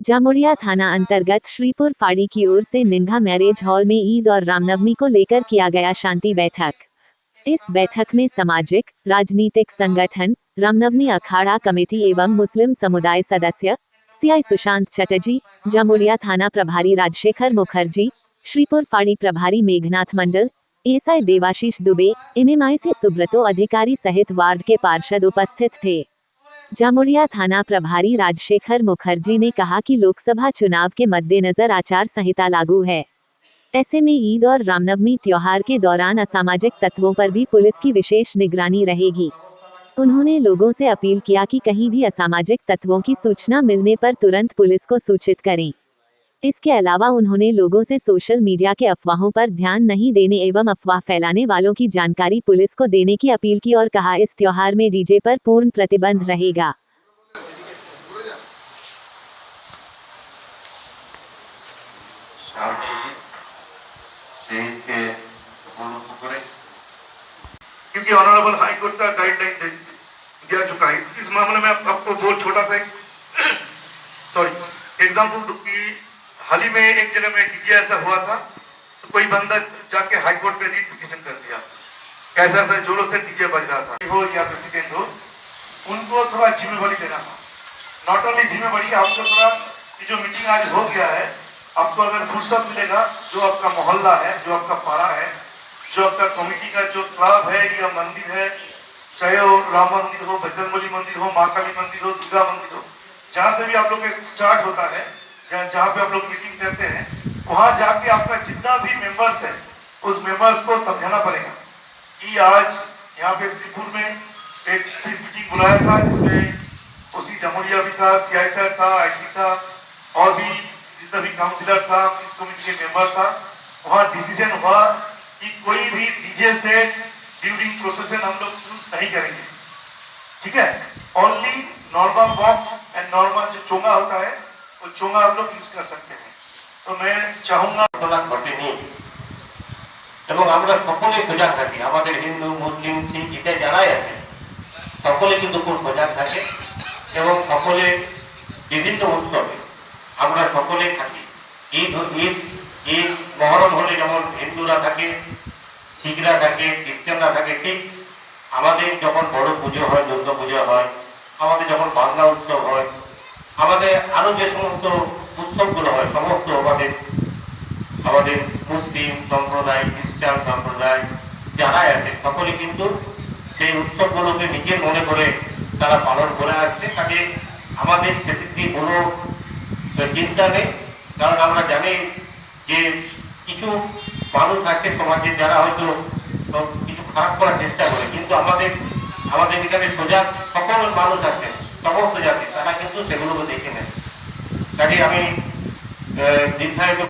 जामुड़िया थाना अंतर्गत श्रीपुर फाड़ी की ओर से निंघा मैरिज हॉल में ईद और रामनवमी को लेकर किया गया शांति बैठक। इस बैठक में सामाजिक, राजनीतिक संगठन, रामनवमी अखाड़ा कमेटी एवं मुस्लिम समुदाय सदस्य, सीआई सुशांत चटर्जी, जामुड़िया थाना प्रभारी राजशेखर मुखर्जी, श्रीपुर फाड़ी प्रभारी मेघनाथ मंडल, एसआई देवाशीष दुबे, एमएमआईसी सुब्रतो अधिकारी सहित वार्ड के पार्षद उपस्थित थे। जामुड़िया थाना प्रभारी राजशेखर मुखर्जी ने कहा कि लोकसभा चुनाव के मद्देनजर आचार संहिता लागू है। ऐसे में ईद और रामनवमी त्योहार के दौरान असामाजिक तत्वों पर भी पुलिस की विशेष निगरानी रहेगी। उन्होंने लोगों से अपील किया कि कहीं भी असामाजिक तत्वों की सूचना मिलने पर तुरंत पुलिस को सूचित करें। इसके अलावा उन्होंने लोगों से सोशल मीडिया के अफवाहों पर ध्यान नहीं देने एवं अफवाह फैलाने वालों की जानकारी पुलिस को देने की अपील की और कहा इस त्योहार में डीजे पर पूर्ण प्रतिबंध रहेगा। क्योंकि ऑनरेबल हाई कोर्ट का गाइडलाइन दिया चुका है इस मामले में आपको बहुत छोटा सा एग्जाम्पल की हाल ही में एक जगह में डीजे ऐसा हुआ था तो कोई बंदा जाके हाई कोर्ट में रीट पिटीशन कर दिया। कैसा ऐसा जोरों से डीजे बज रहा था हो या प्रेसिडेंट हो, उनको थोड़ा जिम्मेवारी देना था। नॉट ओनली जिम्मेवारी, आपको थोड़ा जो मीटिंग आज हो गया है, आपको अगर फुर्सत मिलेगा, जो आपका मोहल्ला है, जो आपका पारा है, जो आपका कमेटी का जो क्लब है या मंदिर है, चाहे वो राम मंदिर हो, बजरंगबली मंदिर हो, माँ काली मंदिर हो, दुर्गा मंदिर हो, जहाँ से भी आप लोग का स्टार्ट होता है, जहाँ पे आप लोग मीटिंग करते हैं, वहां जाके आपका जितना भी मेंबर्स है उस मेंबर्स को समझाना पड़ेगा कि आज यहाँ पे श्रीपुर में एक मीटिंग बुलाया था जिसमें ओसी जामुड़िया भी था, सीआई सर था, आईसी था और भी जितना भी काउंसिलर था, इस कमेटी के मेंबर था। वहाँ डिसीजन हुआ कि कोई भी डीजे से ड्यूरिंग प्रोसेशन हम लोग यूज नहीं करेंगे, ठीक है। Only normal box and normal जो चोंगा होता है वो चोंगा आप लोग यूज कर सकते हैं। तो मैं चाहूंगा এবং আমরা সকলে সজাগ থাকি, আমাদের হিন্দু মুসলিম শিখ ইসাই যারাই আছে সকলে কিন্তু খুব সজাগ থাকে এবং সকলে বিভিন্ন উৎসবে আমরা সকলে থাকি। ঈদ ঈদ ঈদ মহরম হলে যেমন হিন্দুরা থাকে, শিখরা থাকে, খ্রিস্টানরা থাকে, ঠিক আমাদের যখন বড় পুজো হয়, দুর্গা পুজো হয়, আমাদের যখন বাংলা উৎসব হয়, আমাদের আরো যে সমস্ত উৎসবগুলো হয়, সমস্ত আমাদের মুসলিম সম্প্রদায়, খ্রিস্টান সম্প্রদায় যারা আছে সকলে কিন্তু সেই উৎসবগুলোকে নিজের মনে করে তারা পালন করে আসছে। তাকে আমাদের সেদিকে কোনো চিন্তা নেই, কারণ আমরা জানি যে কিছু মানুষ আছে সমাজে যারা হয়তো কিছু খারাপ করার চেষ্টা করে, কিন্তু আমাদের এখানে সজাগ সকল মানুষ আছে, সমস্ত জাতি, তারা কিন্তু সেগুলোকে দেখে নেয়। তাকে আমি দীর্ঘায়িত